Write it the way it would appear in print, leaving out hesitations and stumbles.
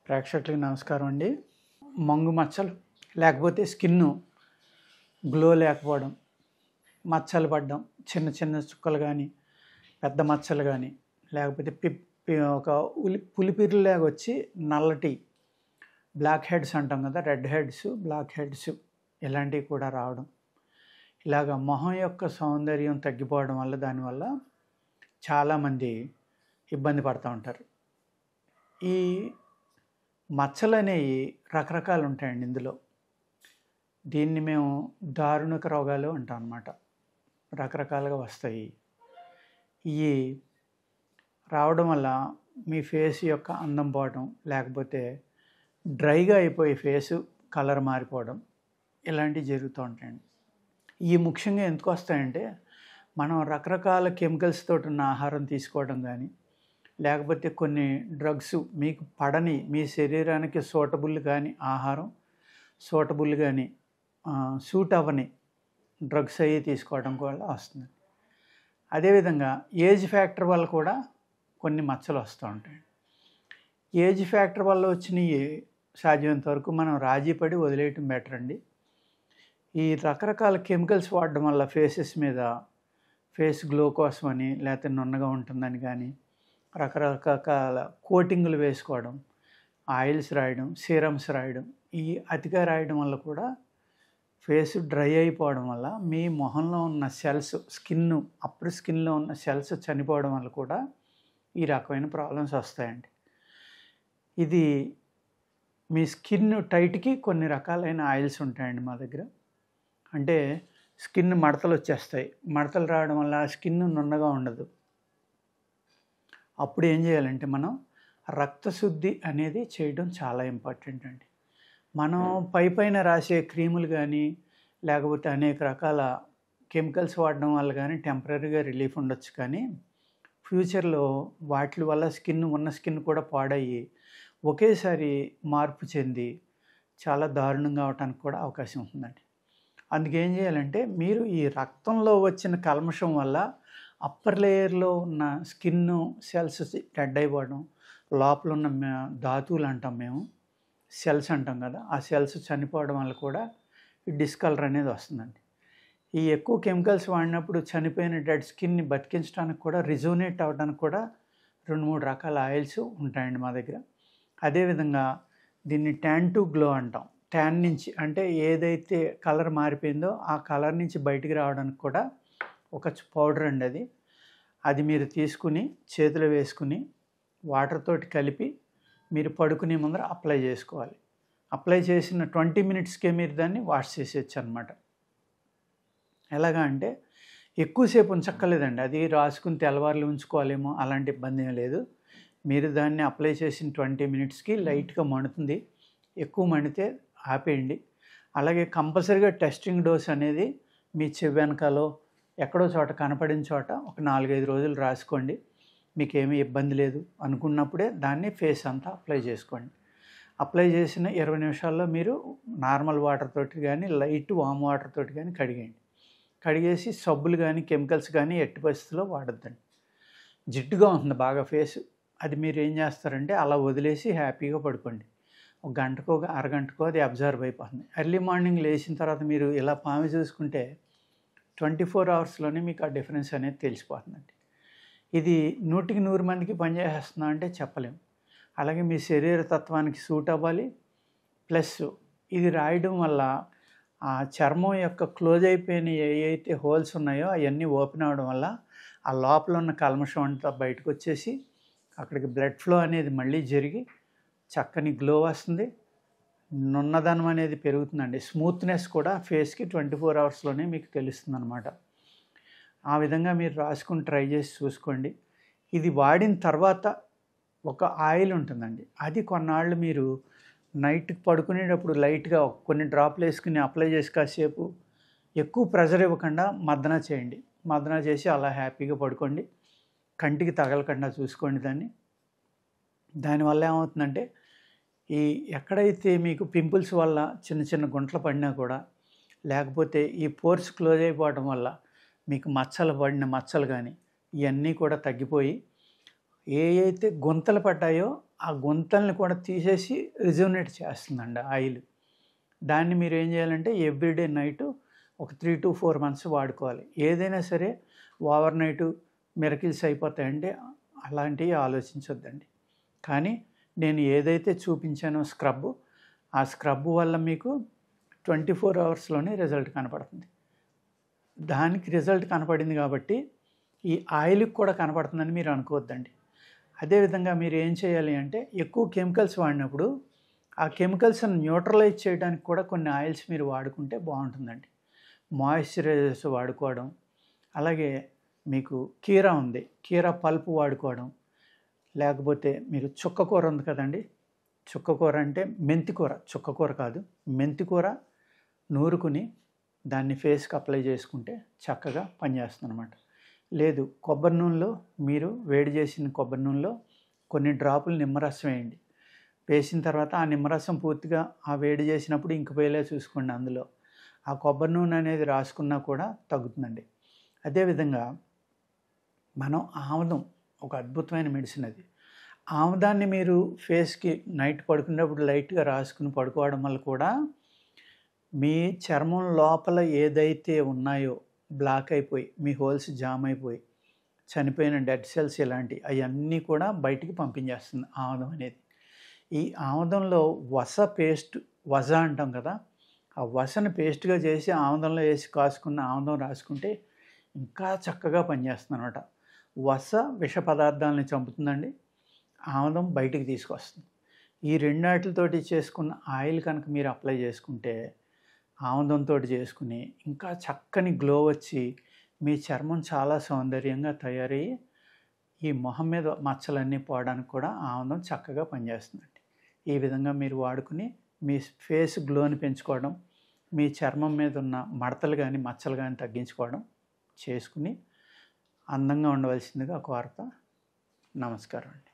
ప్రేక్షకులకి నమస్కారం అండి. మంగు మచ్చలు లేకపోతే స్కిన్ను గ్లో లేకపోవడం, మచ్చలు పడడం, చిన్న చిన్న చుక్కలు కానీ, పెద్ద మచ్చలు కానీ, లేకపోతే ఒక పులిపిర్రులాగా వచ్చి నల్లటి బ్లాక్ హెడ్స్ అంటాం కదా, రెడ్ హెడ్స్, బ్లాక్ హెడ్స్ ఇలాంటివి కూడా రావడం, ఇలాగ మొహం యొక్క సౌందర్యం తగ్గిపోవడం వల్ల దానివల్ల చాలామంది ఇబ్బంది పడుతూ ఉంటారు. ఈ మచ్చలు అనేవి రకరకాలు ఉంటాయండి. ఇందులో దీన్ని మేము దారుణక రోగాలు అంటాం అన్నమాట. రకరకాలుగా వస్తాయి. ఇవి రావడం వల్ల మీ ఫేస్ యొక్క అందం పోవడం, లేకపోతే డ్రైగా అయిపోయి ఫేసు కలర్ మారిపోవడం ఇలాంటివి జరుగుతూ ఉంటాయండి. ఈ ముఖ్యంగా ఎందుకు వస్తాయంటే మనం రకరకాల కెమికల్స్ తోటి ఉన్న ఆహారం తీసుకోవడం కానీ, లేకపోతే కొన్ని డ్రగ్స్ మీకు పడని, మీ శరీరానికి సూటబుల్ కానీ ఆహారం, సూటబుల్ కానీ సూట్ అవ్వని డ్రగ్స్ అవి తీసుకోవడం వల్ల వస్తుంది. అదేవిధంగా ఏజ్ ఫ్యాక్టర్ వల్ల కూడా కొన్ని మచ్చలు వస్తూ ఉంటాయి. ఏజ్ ఫ్యాక్టర్ వల్ల వచ్చినవి సాధ్యమైనంత వరకు మనం రాజీ పడి వదిలేయటం బెటర్ అండి. ఈ రకరకాల కెమికల్స్ వాడడం వల్ల ఫేసెస్ మీద ఫేస్ గ్లో కోసమని, లేకపోతే నున్నగా ఉంటుందని కానీ, రకరకాల కోటింగులు వేసుకోవడం, ఆయిల్స్ రాయడం, సీరమ్స్ రాయడం, ఈ అతిగా రాయడం వల్ల కూడా ఫేస్ డ్రై అయిపోవడం వల్ల మీ మొహంలో ఉన్న సెల్స్, అప్పర్ స్కిన్లో ఉన్న సెల్స్ చనిపోవడం వల్ల కూడా ఈ రకమైన ప్రాబ్లమ్స్ వస్తాయండి. ఇది మీ స్కిన్ టైట్కి కొన్ని రకాలైన ఆయిల్స్ ఉంటాయండి మా దగ్గర. అంటే స్కిన్ మడతలు వచ్చేస్తాయి. మడతలు రావడం వల్ల స్కిన్ నున్నగా ఉండదు. అప్పుడు ఏం చేయాలంటే మనం రక్తశుద్ధి అనేది చేయడం చాలా ఇంపార్టెంట్ అండి. మనం పైన రాసే క్రీములు కానీ, లేకపోతే అనేక రకాల కెమికల్స్ వాడడం వల్ల కానీ టెంపరీగా రిలీఫ్ ఉండొచ్చు, కానీ ఫ్యూచర్లో వాటి వల్ల ఉన్న స్కిన్ కూడా పాడయ్యి ఒకేసారి మార్పు చెంది చాలా దారుణంగా అవడానికి కూడా అవకాశం ఉంటుందండి. అందుకేం చేయాలంటే మీరు ఈ రక్తంలో వచ్చిన కల్మషం వల్ల అప్పర్ లేయర్లో ఉన్న స్కిన్ సెల్స్ డెడ్ అయిపోవడం, లోపల ఉన్న ధాతువులు అంటాం మేము, సెల్స్ అంటాం కదా, ఆ సెల్స్ చనిపోవడం వల్ల కూడా ఈ డిస్కలర్ అనేది వస్తుందండి. ఈ ఎక్కువ కెమికల్స్ వాడినప్పుడు చనిపోయిన డెడ్ స్కిన్ని బతికించడానికి కూడా, రిజోనేట్ అవ్వడానికి కూడా 2-3 రకాల ఆయిల్స్ ఉంటాయండి మా దగ్గర. అదేవిధంగా దీన్ని ట్యాన్ టు గ్లో అంటాం. ట్యాన్ నుంచి అంటే ఏదైతే కలర్ మారిపోయిందో ఆ కలర్ నుంచి బయటికి రావడానికి కూడా ఒక పౌడర్ అండి. అది మీరు తీసుకుని చేతిలో వేసుకుని వాటర్ తోటి కలిపి మీరు పడుకునే ముందర అప్లై చేసుకోవాలి. అప్లై చేసిన 20 మినిట్స్కే మీరు దాన్ని వాష్ చేసేయచ్చు అనమాట. ఎలాగా అంటే ఎక్కువసేపు ఉంచక్కర్లేదండి. అది రాసుకుని తెల్లవారులు ఉంచుకోవాలేమో అలాంటి ఇబ్బంది ఏం లేదు. మీరు దాన్ని అప్లై చేసిన 20 మినిట్స్కి లైట్గా మండుతుంది. ఎక్కువ మండితే ఆపేయండి. అలాగే కంపల్సరీగా టెస్టింగ్ డోస్ అనేది మీ చెవి వెనకాలో ఎక్కడో చోట కనపడిన చోట ఒక 4-5 రోజులు రాసుకోండి. మీకేమీ ఇబ్బంది లేదు అనుకున్నప్పుడే దాన్ని ఫేస్ అంతా అప్లై చేసుకోండి. అప్లై చేసిన 20 నిమిషాల్లో మీరు నార్మల్ వాటర్ తోటి కానీ, లైట్ వామ్ వాటర్ తోటి కానీ కడిగేయండి. కడిగేసి సబ్బులు కానీ, కెమికల్స్ కానీ ఎట్టి పరిస్థితుల్లో వాడొద్దండి. జిడ్డుగా ఉంటుంది బాగా ఫేసు. అది మీరు ఏం చేస్తారంటే అలా వదిలేసి హ్యాపీగా పడుకోండి. ఒక గంటకో అరగంటకో అది అబ్జర్వ్ అయిపోతుంది. ఎర్లీ మార్నింగ్ లేచిన తర్వాత మీరు ఇలా పాము చూసుకుంటే 24 అవర్స్లోనే మీకు ఆ డిఫరెన్స్ అనేది తెలిసిపోతుందండి. ఇది 100కి 100 మందికి పనిచేస్తుందా అంటే చెప్పలేము. అలాగే మీ శరీర తత్వానికి సూట్ అవ్వాలి. ప్లస్ ఇది రాయడం వల్ల ఆ చర్మం యొక్క క్లోజ్ అయిపోయిన ఏవైతే హోల్స్ ఉన్నాయో అవన్నీ ఓపెన్ అవ్వడం వల్ల ఆ లోపల ఉన్న కల్మషం అంతా బయటకు వచ్చేసి అక్కడికి బ్లడ్ ఫ్లో అనేది మళ్ళీ జరిగి చక్కని గ్లో వస్తుంది. నున్నదనం అనేది పెరుగుతుందండి. స్మూత్నెస్ కూడా ఫేస్కి 24 అవర్స్లోనే మీకు తెలుస్తుంది అనమాట. ఆ విధంగా మీరు రాసుకుని ట్రై చేసి చూసుకోండి. ఇది వాడిన తర్వాత ఒక ఆయిల్ ఉంటుందండి. అది కొన్నాళ్ళు మీరు నైట్కి పడుకునేటప్పుడు లైట్గా కొన్ని డ్రాప్లు వేసుకుని అప్లై చేసి కాసేపు ఎక్కువ ప్రెజర్ ఇవ్వకుండా మర్దన చేయండి. మర్దన చేసి అలా హ్యాపీగా పడుకోండి. కంటికి తగలకుండా చూసుకోండి దానివల్ల ఏమవుతుందంటే ఎక్కడైతే మీకు పింపుల్స్ వల్ల చిన్న చిన్న గుంటలు పడినా కూడా, లేకపోతే ఈ పోర్స్ క్లోజ్ అయిపోవడం వల్ల మీకు మచ్చలు కానీ ఇవన్నీ కూడా తగ్గిపోయి ఏ అయితే గుంతలు పడ్డాయో ఆ గుంతల్ని కూడా తీసేసి రిజువనేట్ చేస్తుందండి ఆయిల్. దాన్ని మీరు ఏం చేయాలంటే ఎవ్రీడే నైటు ఒక 3 to 4 మంత్స్ వాడుకోవాలి. ఏదైనా సరే ఓవర్ నైటు మిరకిల్స్ అయిపోతాయంటే అలాంటివి ఆలోచించొద్దండి. కానీ నేను ఏదైతే చూపించానో స్క్రబ్బు, ఆ స్క్రబ్ వల్ల మీకు 24 అవర్స్‌లోనే రిజల్ట్ కనపడుతుంది. దానికి రిజల్ట్ కనపడింది కాబట్టి ఈ ఆయిల్‌కి కూడా కనపడుతుందని మీరు అనుకోవద్దండి. అదేవిధంగా మీరు ఏం చేయాలి అంటే ఎక్కువ కెమికల్స్ వాడినప్పుడు ఆ కెమికల్స్‌ని న్యూట్రలైజ్ చేయడానికి కూడా కొన్ని ఆయిల్స్ మీరు వాడుకుంటే బాగుంటుందండి. మాయిశ్చరైజర్స్ వాడుకోవడం, అలాగే మీకు కీరా ఉంది, కీరా పల్ప్ వాడుకోవడం, లేకపోతే మీరు చుక్కకూర ఉంది కదండి, చుక్కకూర అంటే మెంతికూర, చుక్కకూర కాదు, మెంతికూర నూరుకుని దాన్ని ఫేస్కి అప్లై చేసుకుంటే చక్కగా పనిచేస్తుందన్నమాట. లేదు కొబ్బరి నూనెలో మీరు వేడి చేసిన కొబ్బరి నూనెలో కొన్ని డ్రాపులు నిమ్మరసం వేయండి. వేసిన తర్వాత ఆ నిమ్మరసం పూర్తిగా ఆ వేడి చేసినప్పుడు ఇంకిపోయేలా చూసుకోండి. అందులో ఆ కొబ్బరి నూనె అనేది రాసుకున్నా కూడా తగ్గుతుందండి. అదేవిధంగా మనం ఆముదం ఒక అద్భుతమైన మెడిసిన్ అది. ఆముదాన్ని మీరు ఫేస్కి నైట్ పడుకునేటప్పుడు లైట్గా రాసుకుని పడుకోవడం వల్ల కూడా మీ చర్మం లోపల ఏదైతే ఉన్నాయో బ్లాక్ అయిపోయి మీ హోల్స్ జామ్ అయిపోయి చనిపోయిన డెడ్ సెల్స్ ఇలాంటివి అవన్నీ కూడా బయటికి పంపించేస్తుంది ఆముదం అనేది. ఈ ఆముదంలో వస అంటాం కదా, ఆ వసను పేస్ట్గా చేసి ఆముదంలో వేసి కాసుకున్న ఆముదం రాసుకుంటే ఇంకా చక్కగా పనిచేస్తుంది అనమాట. వస విష పదార్థాలని చంపుతుందండి, ఆముదం బయటికి తీసుకొస్తుంది. ఈ రెండాటితోటి చేసుకున్న ఆయిల్ కనుక మీరు అప్లై చేసుకుంటే ఆముదంతో చేసుకుని ఇంకా చక్కని గ్లో వచ్చి మీ చర్మం చాలా సౌందర్యంగా తయారయ్యి ఈ మొహం మీద మచ్చలన్నీ పోవడానికి కూడా ఆముదం చక్కగా పనిచేస్తుందండి. ఈ విధంగా మీరు వాడుకుని మీ ఫేస్ గ్లోని పెంచుకోవడం, మీ చర్మం మీద ఉన్న మడతలు కానీ మచ్చలు కానీ తగ్గించుకోవడం చేసుకుని అందంగా ఉండవలసిందిగా కోరతా. నమస్కారం అండి.